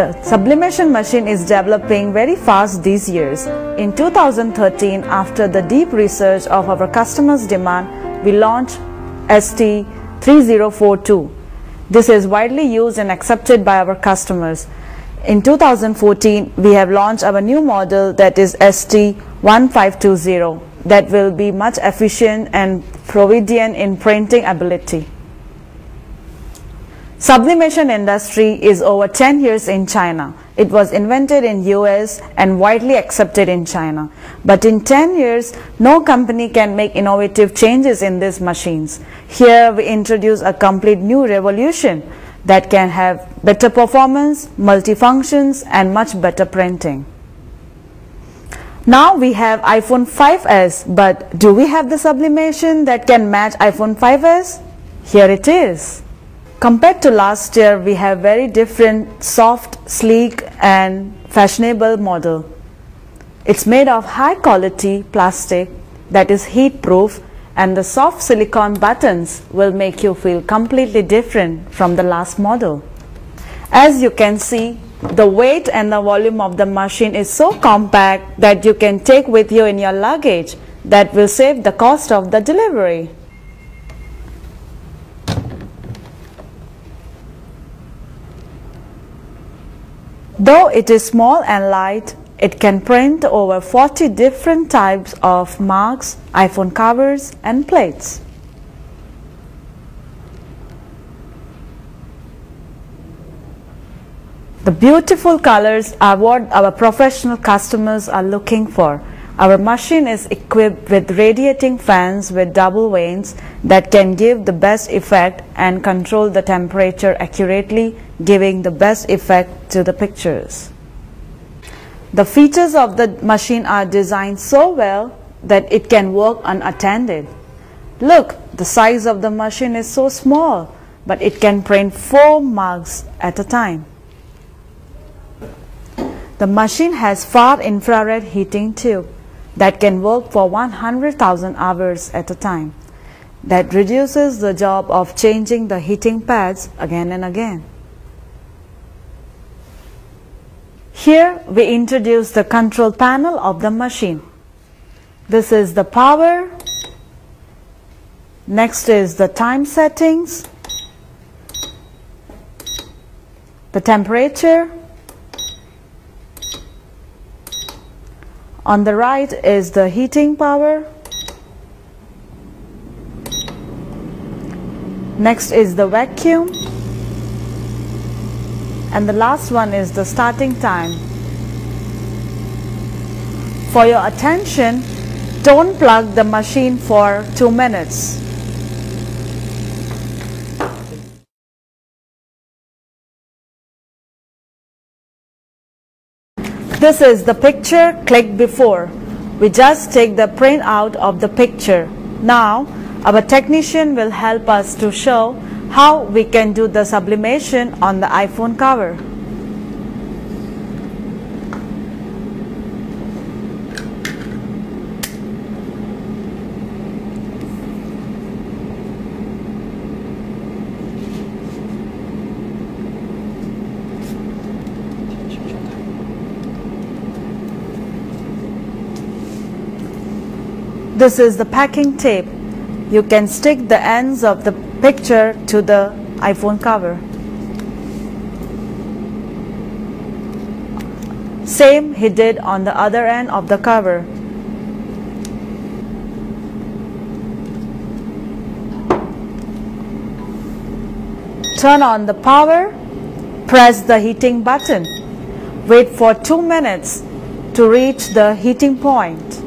The sublimation machine is developing very fast these years. In 2013, after the deep research of our customers' demand, we launched ST3042. This is widely used and accepted by our customers. In 2014, we have launched our new model, that is ST1520, that will be much efficient and provident in printing ability. Sublimation industry is over 10 years in China. It was invented in US and widely accepted in China. But in 10 years, no company can make innovative changes in these machines. Here we introduce a complete new revolution that can have better performance, multifunctions, and much better printing. Now we have iPhone 5s, but do we have the sublimation that can match iPhone 5s? Here it is. Compared to last year, we have very different, soft, sleek, and fashionable model. It's made of high quality plastic that is heat proof, and the soft silicone buttons will make you feel completely different from the last model. As you can see, the weight and the volume of the machine is so compact that you can take with you in your luggage. That will save the cost of the delivery. Though it is small and light, it can print over 40 different types of marks, iPhone covers, and plates. The beautiful colors are what our professional customers are looking for. Our machine is equipped with radiating fans with double vanes that can give the best effect and control the temperature accurately, giving the best effect to the pictures. The features of the machine are designed so well that it can work unattended. Look, the size of the machine is so small, but it can print 4 marks at a time. The machine has far infrared heating tube that can work for 100,000 hours at a time. That reduces the job of changing the heating pads again and again. Here we introduce the control panel of the machine. This is the power. Next is the time settings, the temperature. On the right is the heating power. Next is the vacuum. And the last one is the starting time. For your attention, don't plug the machine for 2 minutes. This is the picture clicked before. We just take the print out of the picture. Now, our technician will help us to show how we can do the sublimation on the iPhone cover. This is the packing tape. You can stick the ends of the picture to the iPhone cover. Same he did on the other end of the cover. Turn on the power, press the heating button. Wait for 2 minutes to reach the heating point.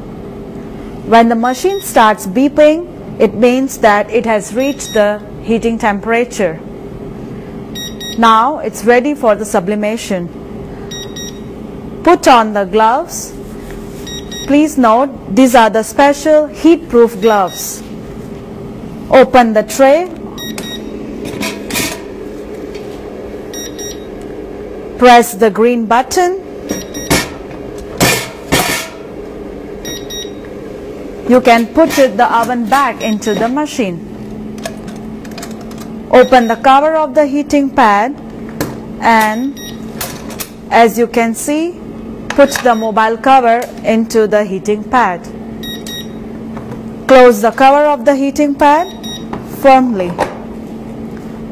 When the machine starts beeping, it means that it has reached the heating temperature. Now it's ready for the sublimation. Put on the gloves. Please note, these are the special heat-proof gloves. Open the tray. Press the green button. You can put the oven back into the machine. Open the cover of the heating pad and As you can see, put the mobile cover into the heating pad. Close the cover of the heating pad firmly.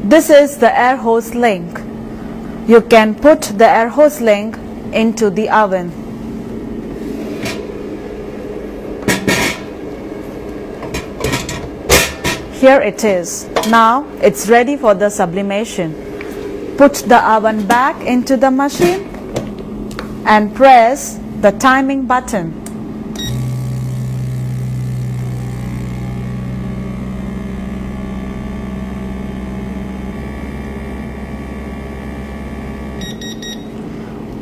This is the air hose link. You can put the air hose link into the oven. Here it is. Now it's ready for the sublimation. Put the oven back into the machine and press the timing button.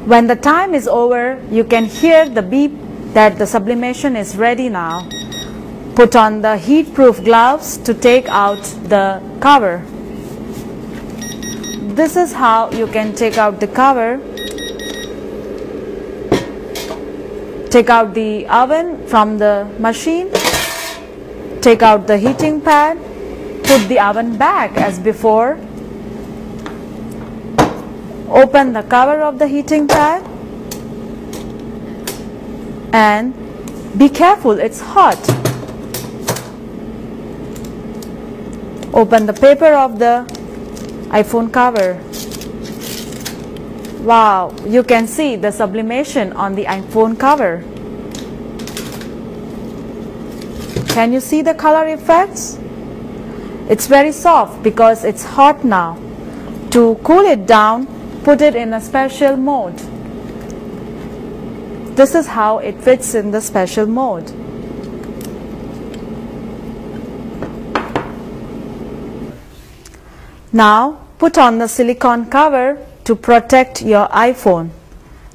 When the time is over, you can hear the beep that the sublimation is ready now. Put on the heat-proof gloves to take out the cover. This is how you can take out the cover. Take out the oven from the machine. Take out the heating pad. Put the oven back as before. Open the cover of the heating pad. And be careful, it's hot. Open the paper of the iPhone cover. Wow, you can see the sublimation on the iPhone cover. Can you see the color effects? It's very soft because it's hot now. To cool it down, put it in a special mode. This is how it fits in the special mode. Now put on the silicone cover to protect your iPhone.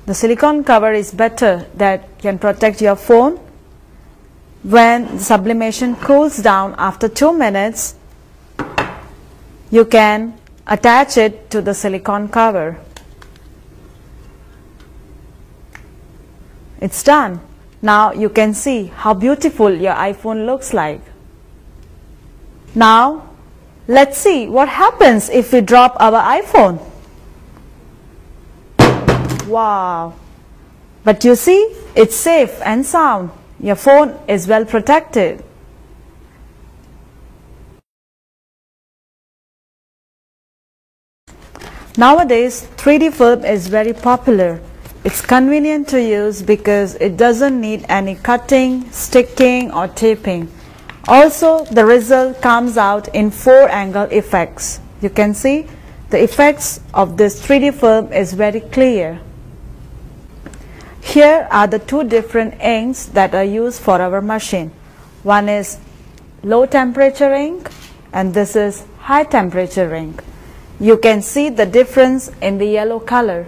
The silicone cover is better, that can protect your phone. When the sublimation cools down after 2 minutes, you can attach it to the silicone cover. It's done. Now you can see how beautiful your iPhone looks like. Now let's see what happens if we drop our iPhone. Wow! But you see, it's safe and sound. Your phone is well protected. Nowadays, 3D film is very popular. It's convenient to use because it doesn't need any cutting, sticking or taping. Also, the result comes out in 4-angle effects. You can see the effects of this 3D film is very clear. Here are the 2 different inks that are used for our machine. One is low temperature ink and this is high temperature ink. You can see the difference in the yellow color.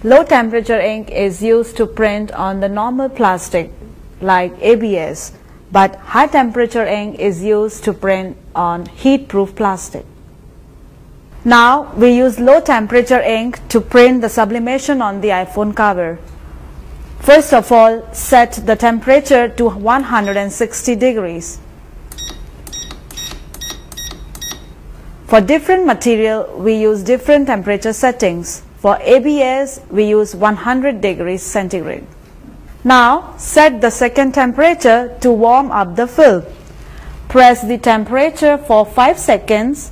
Low temperature ink is used to print on the normal plastic like ABS. But high temperature ink is used to print on heat-proof plastic. Now we use low temperature ink to print the sublimation on the iPhone cover. First of all, set the temperature to 160 degrees. For different material, we use different temperature settings. For ABS, we use 100 degrees centigrade. Now set the second temperature to warm up the film. Press the temperature for 5 seconds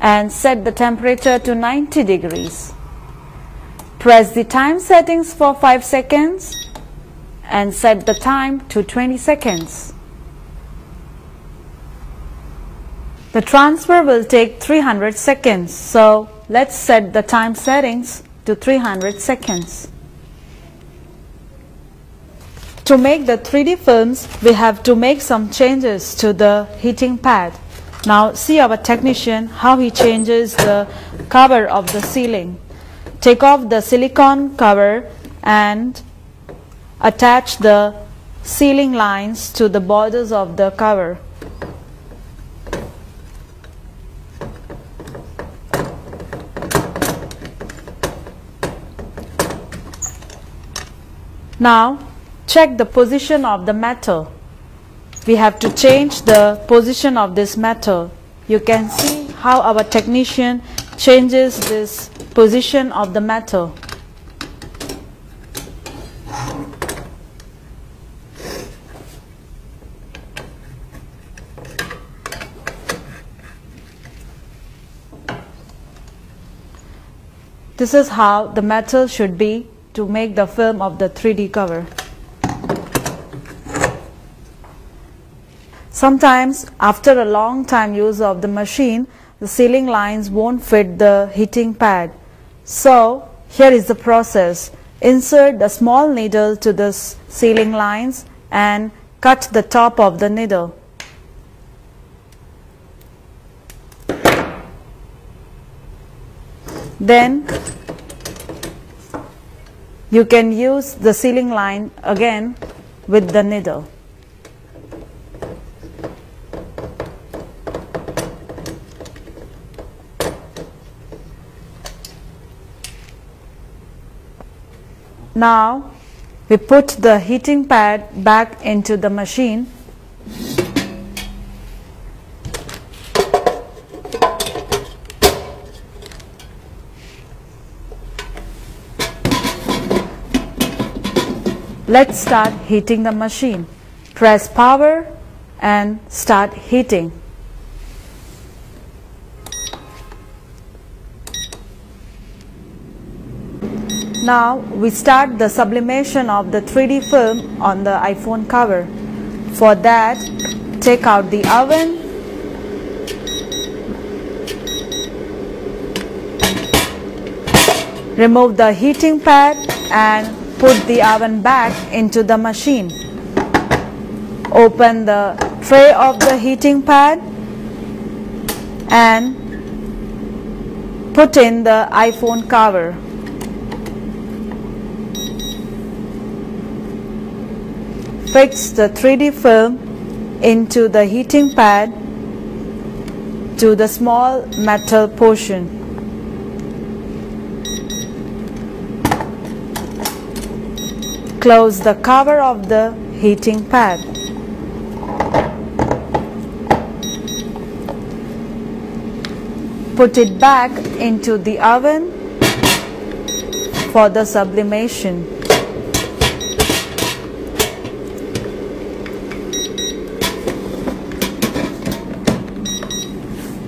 and set the temperature to 90 degrees. Press the time settings for 5 seconds and set the time to 20 seconds. The transfer will take 300 seconds, so let's set the time settings to 300 seconds. To make the 3D films, we have to make some changes to the heating pad. Now see our technician how he changes the cover of the ceiling. Take off the silicone cover and attach the ceiling lines to the borders of the cover. Now check the position of the metal. We have to change the position of this metal. You can see how our technician changes this position of the metal. This is how the metal should be to make the film of the 3D cover. Sometimes after a long time use of the machine, the sealing lines won't fit the heating pad. So here is the process. Insert the small needle to the sealing lines and cut the top of the needle. Then you can use the sealing line again with the needle. Now we put the heating pad back into the machine. Let's start heating the machine. Press power and start heating. Now we start the sublimation of the 3D film on the iPhone cover. For that, take out the oven. Remove the heating pad and put the oven back into the machine. Open the tray of the heating pad and put in the iPhone cover. Fix the 3D film into the heating pad to the small metal portion. Close the cover of the heating pad. Put it back into the oven for the sublimation.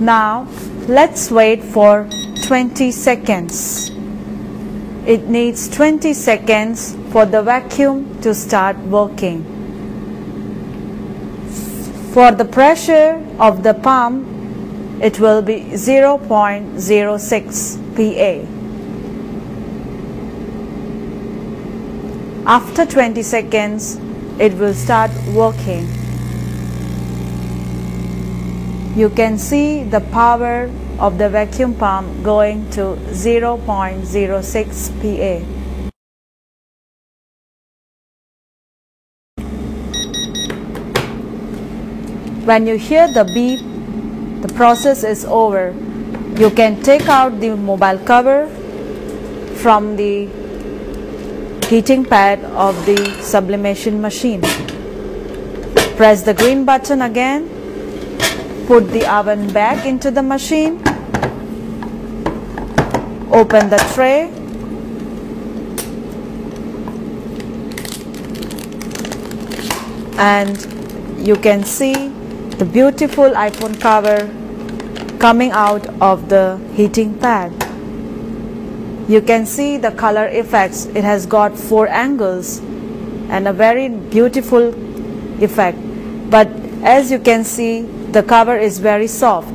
Now let's wait for 20 seconds. It needs 20 seconds for the vacuum to start working. For the pressure of the pump, it will be 0.06 PA. After 20 seconds, it will start working. You can see the power of the vacuum pump going to 0.06 PA. When you hear the beep, the process is over. You can take out the mobile cover from the heating pad of the sublimation machine. Press the green button again. Put the oven back into the machine. Open the tray. And you can see the beautiful iPhone cover coming out of the heating pad. You can see the color effects. It has got 4 angles and a very beautiful effect. But as you can see, the cover is very soft.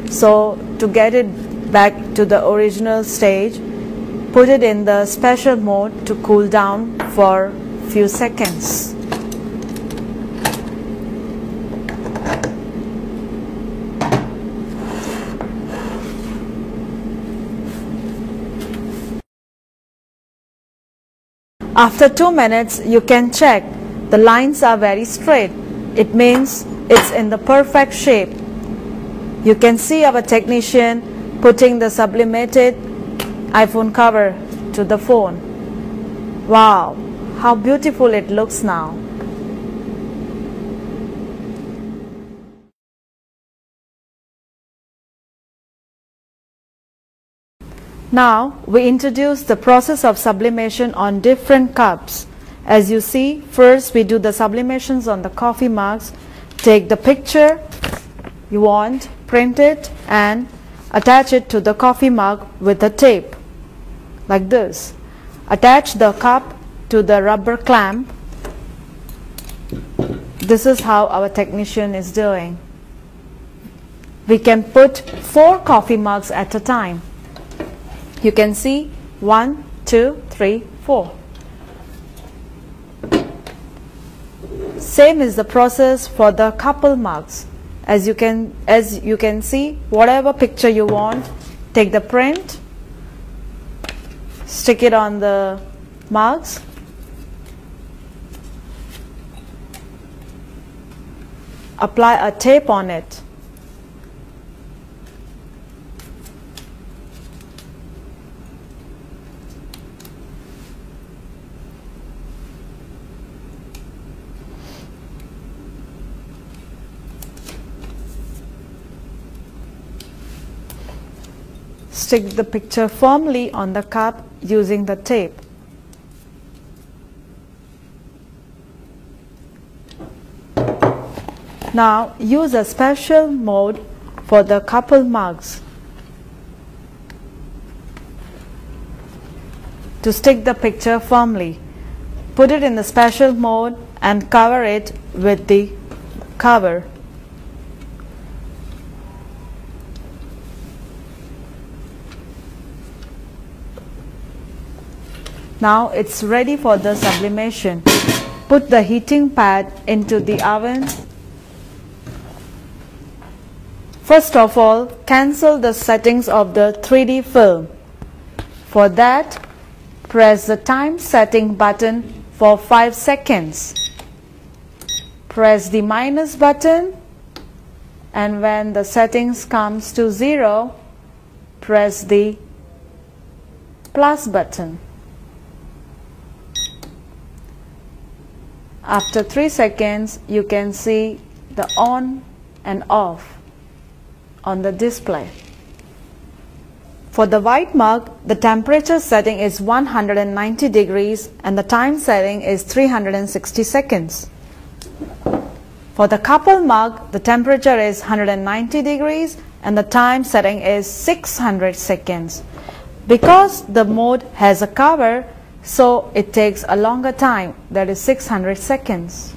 So to get it back to the original stage, put it in the special mode to cool down for few seconds. After 2 minutes, you can check. The lines are very straight. It means it's in the perfect shape. You can see our technician putting the sublimated iPhone cover to the phone. Wow, how beautiful it looks now. Now we introduce the process of sublimation on different cups. As you see, first we do the sublimations on the coffee mugs. Take the picture you want, print it and attach it to the coffee mug with the tape like this. Attach the cup to the rubber clamp. This is how our technician is doing. We can put 4 coffee mugs at a time. You can see 1, 2, 3, 4. Same is the process for the couple mugs. As you can see, whatever picture you want, take the print, stick it on the mugs, apply a tape on it. Stick the picture firmly on the cup using the tape. Now use a special mode for the couple mugs. To stick the picture firmly, put it in the special mode and cover it with the cover. Now it's ready for the sublimation. Put the heating pad into the oven. First of all, cancel the settings of the 3D film. For that, press the time setting button for 5 seconds. Press the minus button, and when the settings comes to 0, press the plus button. After 3 seconds, you can see the on and off on the display. For the white mug, the temperature setting is 190 degrees and the time setting is 360 seconds. For the couple mug, the temperature is 190 degrees and the time setting is 600 seconds. Because the mode has a cover, so it takes a longer time, that is 600 seconds.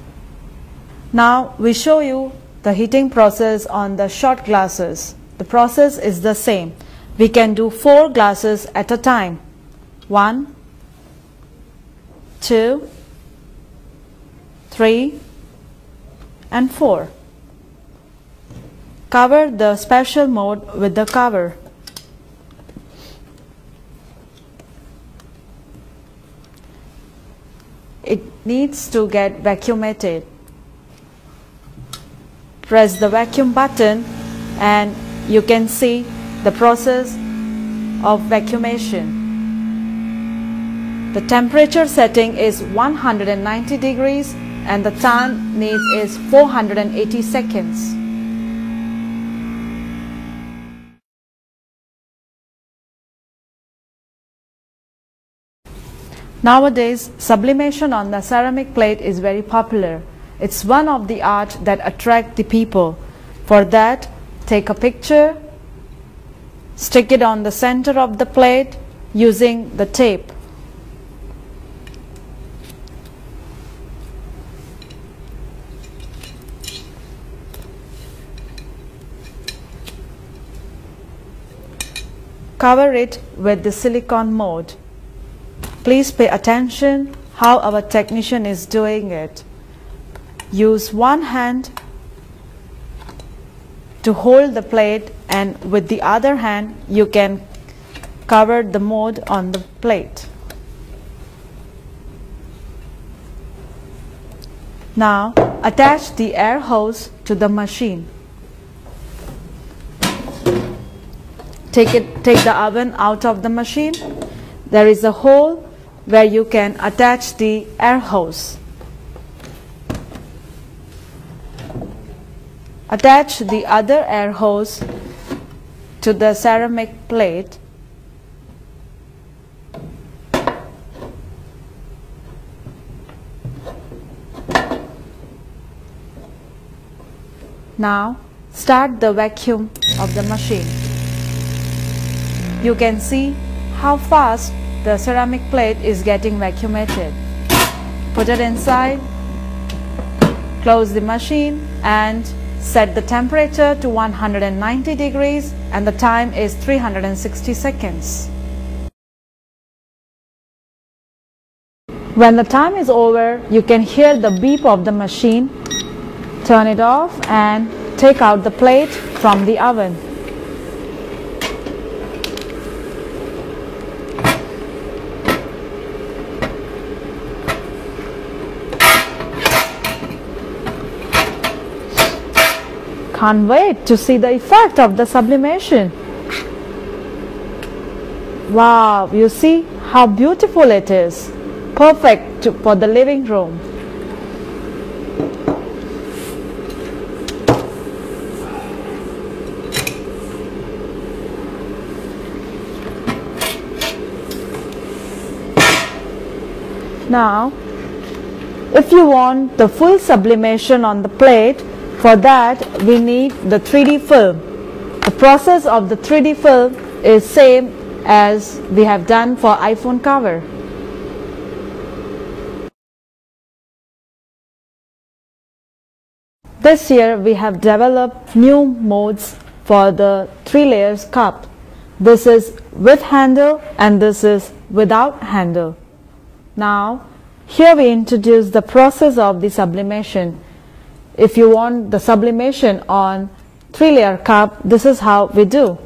Now we show you the heating process on the shot glasses. The process is the same. We can do 4 glasses at a time. 1, 2, 3, and 4. Cover the special mode with the cover. It needs to get vacuumated. Press the vacuum button and you can see the process of vacuumation. The temperature setting is 190 degrees and the time needs is 480 seconds. Nowadays, sublimation on the ceramic plate is very popular. It's one of the art that attract the people. For that, take a picture, stick it on the center of the plate using the tape. Cover it with the silicone mold. Please pay attention how our technician is doing it. Use one hand to hold the plate and with the other hand you can cover the mold on the plate. Now attach the air hose to the machine. Take the oven out of the machine. There is a hole where you can attach the air hose. Attach the other air hose to the ceramic plate Now start the vacuum of the machine. You can see how fast the ceramic plate is getting vacuumated. Put it inside, close the machine and set the temperature to 190 degrees and the time is 360 seconds. When the time is over, you can hear the beep of the machine. Turn it off and take out the plate from the oven. Can't wait to see the effect of the sublimation. Wow, you see how beautiful it is. Perfect for the living room. Now, if you want the full sublimation on the plate, for that we need the 3D film. The process of the 3D film is same as we have done for iPhone cover. This year we have developed new modes for the 3 layers cup. This is with handle and this is without handle. Now here we introduce the process of the sublimation. If you want the sublimation on 3 layer cup, this is how we do.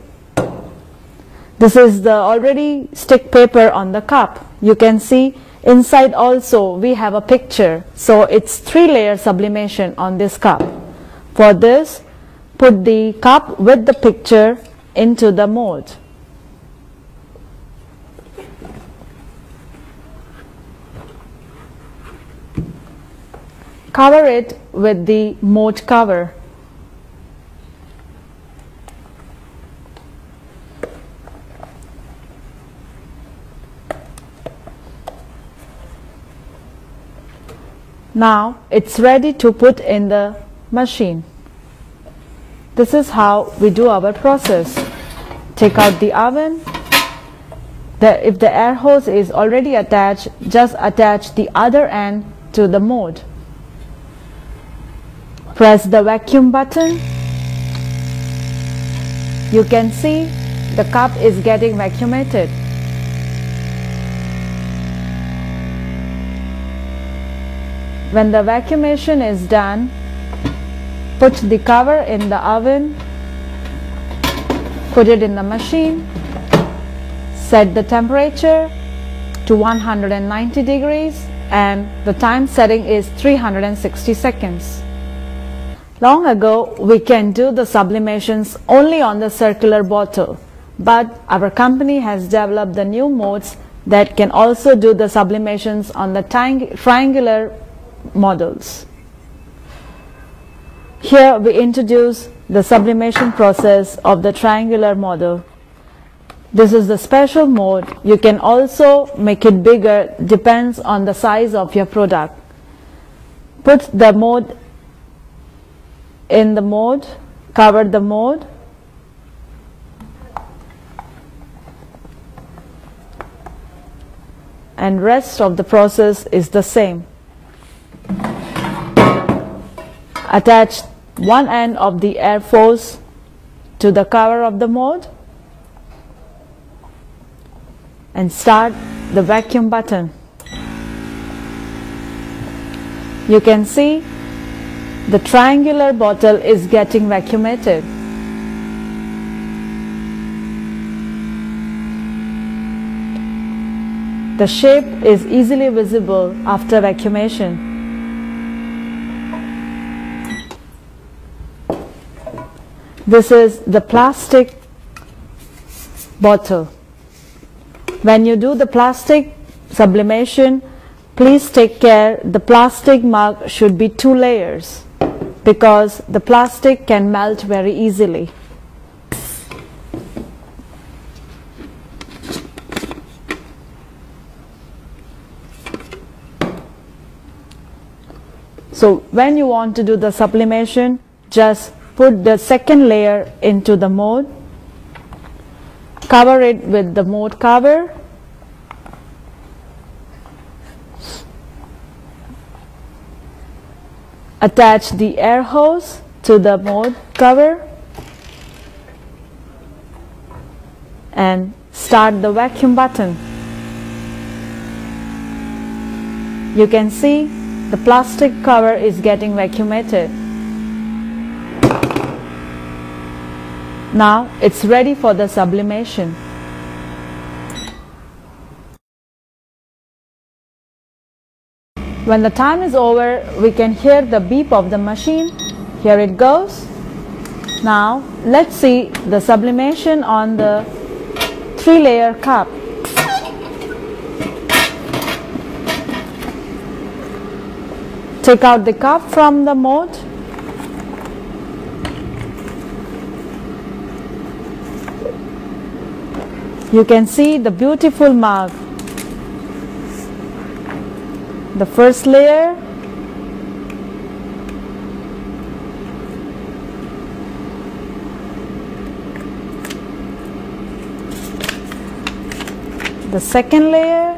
This is the already stick paper on the cup. You can see inside also we have a picture. So it's 3 layer sublimation on this cup. For this, put the cup with the picture into the mold. Cover it with the mold cover. Now it's ready to put in the machine. This is how we do our process. Take out the oven. If the air hose is already attached, just attach the other end to the mold. Press the vacuum button. You can see the cup is getting vacuumated. When the vacuumation is done, put the cover in the oven, put it in the machine, set the temperature to 190 degrees and the time setting is 360 seconds. Long ago, we can do the sublimations only on the circular bottle, but our company has developed the new modes that can also do the sublimations on the triangular models. Here we introduce the sublimation process of the triangular model. This is the special mode. You can also make it bigger, depends on the size of your product. Put the mode in the mold, cover the mold, and rest of the process is the same. Attach one end of the air hose to the cover of the mold and start the vacuum button. You can see the triangular bottle is getting vacuumated. The shape is easily visible after vacuumation. This is the plastic bottle. When you do the plastic sublimation, please take care the plastic mug should be 2 layers because the plastic can melt very easily. So when you want to do the sublimation, just put the second layer into the mold, cover it with the mold cover, attach the air hose to the mold cover, and start the vacuum button. You can see the plastic cover is getting vacuumated. Now it's ready for the sublimation. When the time is over, we can hear the beep of the machine. Here it goes. Now let's see the sublimation on the 3-layer cup. Take out the cup from the mold. You can see the beautiful mug. The first layer, the second layer,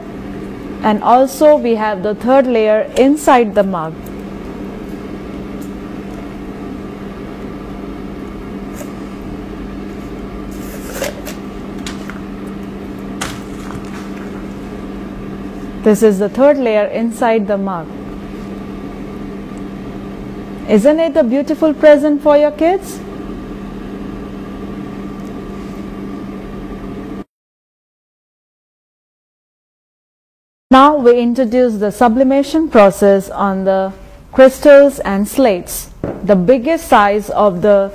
and also we have the third layer inside the mug. This is the third layer inside the mug. Isn't it a beautiful present for your kids? Now we introduce the sublimation process on the crystals and slates. The biggest size of the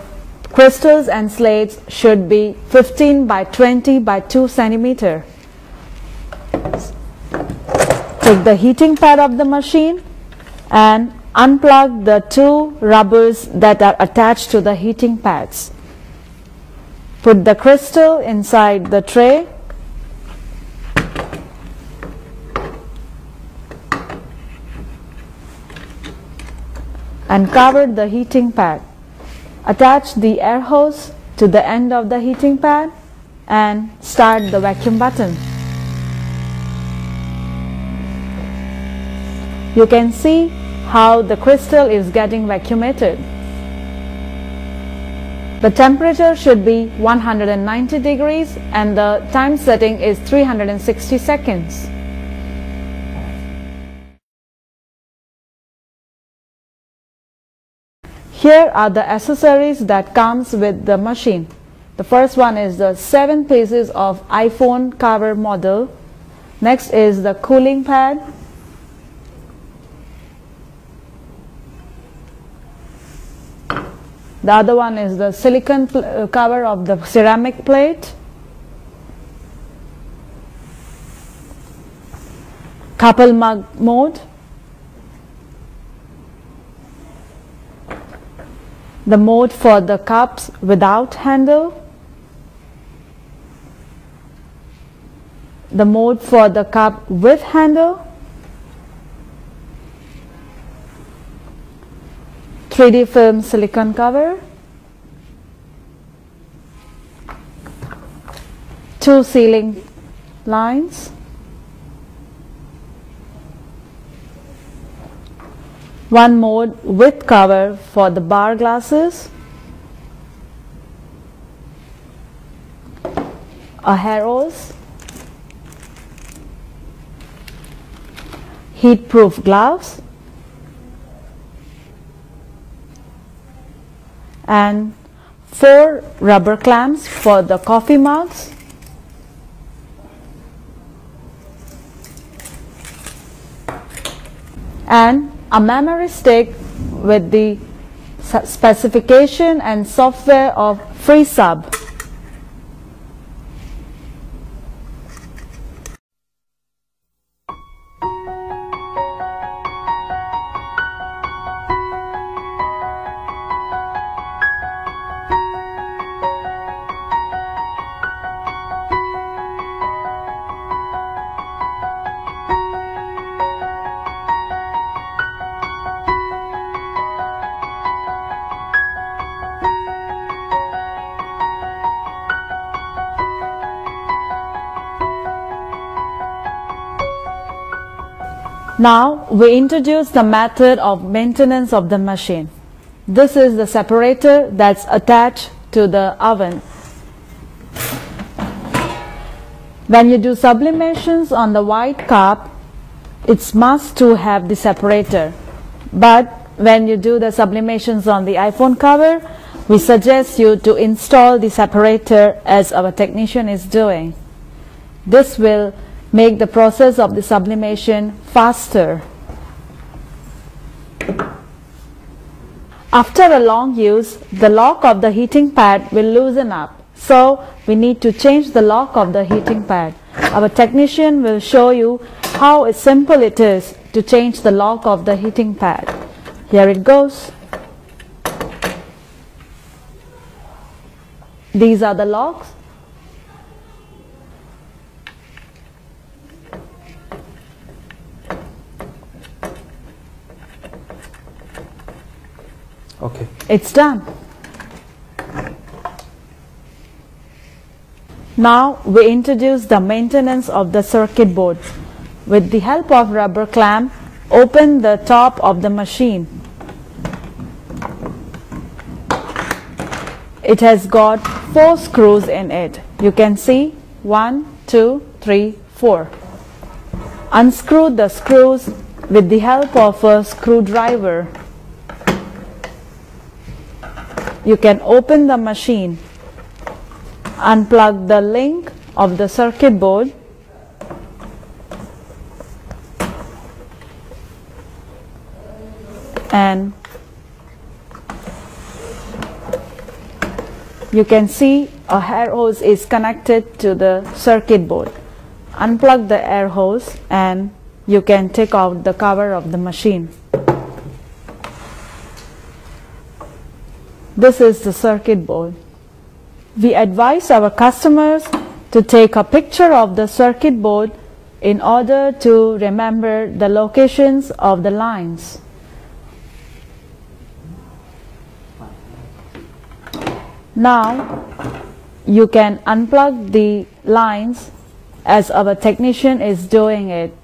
crystals and slates should be 15 by 20 by 2 centimeter. Take the heating pad of the machine and unplug the 2 rubbers that are attached to the heating pads. Put the crystal inside the tray. And cover the heating pad. Attach the air hose to the end of the heating pad and start the vacuum button. You can see how the crystal is getting vacuumated. The temperature should be 190 degrees and the time setting is 360 seconds. Here are the accessories that comes with the machine. The first one is the 7 pieces of iPhone cover model. Next is the cooling pad. The other one is the silicone cover of the ceramic plate. Couple mug mode. The mode for the cups without handle. The mode for the cup with handle. 3D film silicone cover. 2 sealing lines. 1 mode with cover for the bar glasses. A hair hose. Heat-proof gloves. And 4 rubber clamps for the coffee mugs. And a memory stick with the specification and software of FreeSub. Now we introduce the method of maintenance of the machine. This is the separator that's attached to the oven. When you do sublimations on the white cup, it's must to have the separator. But when you do the sublimations on the iPhone cover, we suggest you to install the separator as our technician is doing. This will make the process of the sublimation faster. After a long use, the lock of the heating pad will loosen up. So we need to change the lock of the heating pad. Our technician will show you how simple it is to change the lock of the heating pad. Here it goes. These are the locks. Okay. It's done. Now we introduce the maintenance of the circuit board. With the help of rubber clamp, open the top of the machine. It has got 4 screws in it. You can see 1, 2, 3, 4. Unscrew the screws with the help of a screwdriver. You can open the machine, unplug the link of the circuit board, and you can see a air hose is connected to the circuit board. Unplug the air hose and you can take out the cover of the machine. This is the circuit board. We advise our customers to take a picture of the circuit board in order to remember the locations of the lines. Now you can unplug the lines as our technician is doing it.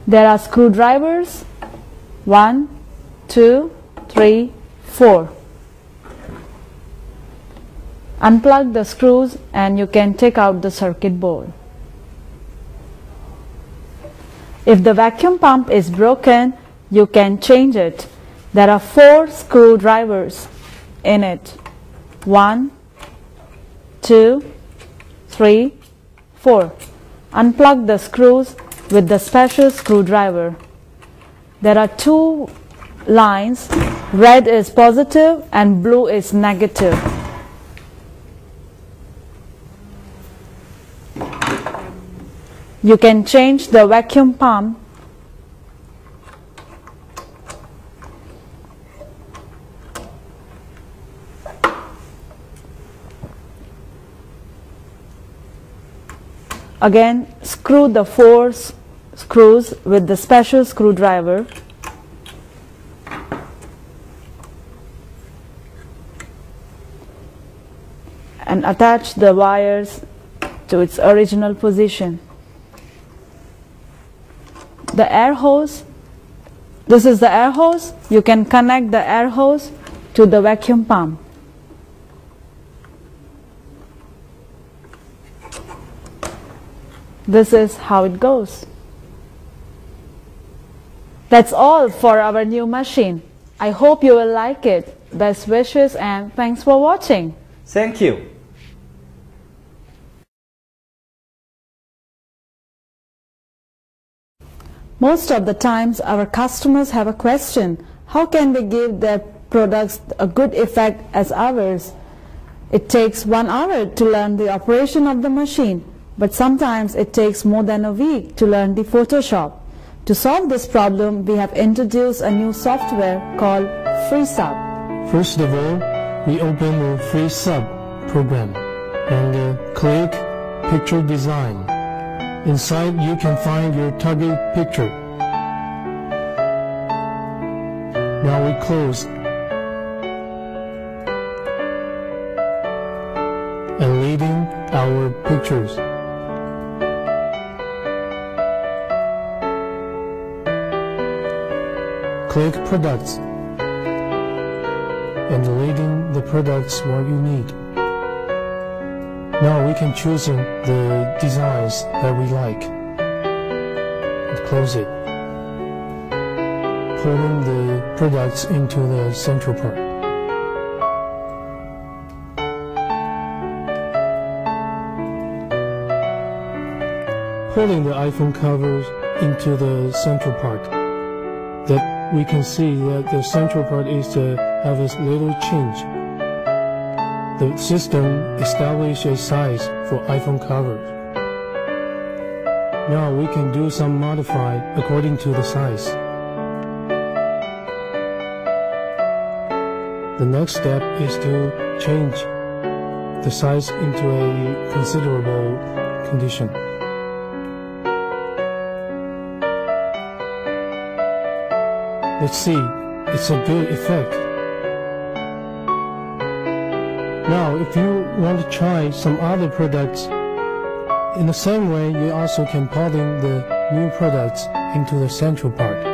There are screwdrivers, 1, 2, 3, 4. Unplug the screws and you can take out the circuit board. If the vacuum pump is broken, you can change it. There are 4 screwdrivers in it. 1, 2, 3, 4. Unplug the screws with the special screwdriver. There are 2 lines. Red is positive and blue is negative. You can change the vacuum pump. Again, screw the 4 screws with the special screwdriver. And attach the wires to its original position. The air hose, this is the air hose. You can connect the air hose to the vacuum pump. This is how it goes. That's all for our new machine. I hope you will like it. Best wishes and thanks for watching. Thank you. Most of the times our customers have a question, how can we give their products a good effect as ours? It takes 1 hour to learn the operation of the machine, but sometimes it takes more than a week to learn the Photoshop. To solve this problem, we have introduced a new software called FreeSub. First of all, we open the FreeSub program and click Picture Design. Inside you can find your target picture. Now we close. deleting our pictures. Click Products and deleting the products what you need. Now we can choose the designs that we like and close it. Putting the products into the central part. Pulling the iPhone covers into the central part, that we can see that the central part is to have a little change. The system established a size for iPhone covers. Now we can do some modify according to the size. The next step is to change the size into a considerable condition. Let's see, it's a good effect. Now, if you want to try some other products, in the same way, you also can put in the new products into the central part.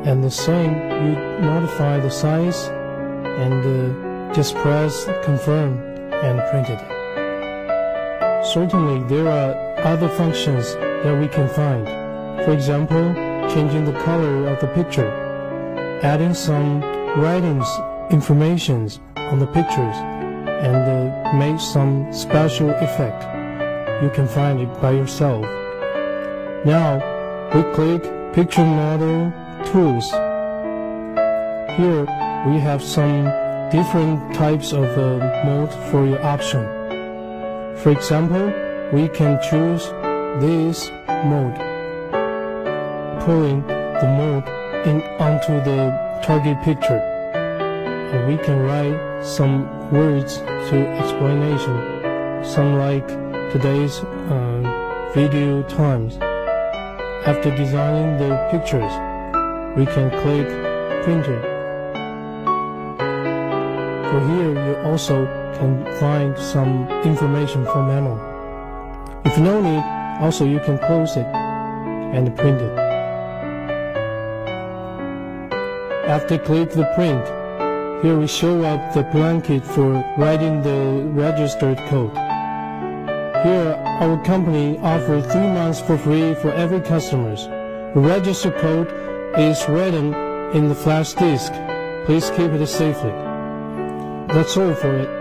And the same, you modify the size and just press confirm and print it. Certainly, there are other functions that we can find. For example, changing the color of the picture, adding some writings, informations on the pictures, and make some special effect. You can find it by yourself. Now, we click Picture Model Tools. Here, we have some different types of mode for your option. For example, we can choose this mode, pulling the mode onto the target picture, and we can write some words to explanation, some like today's video times. After designing the pictures, we can click printer. For here, you also can find some information for manual. If no need, also you can close it and print it. After click the print, here we show up the blanket for writing the registered code. Here, our company offers 3 months for free for every customer. The registered code is written in the flash disk. Please keep it safely. That's all for it.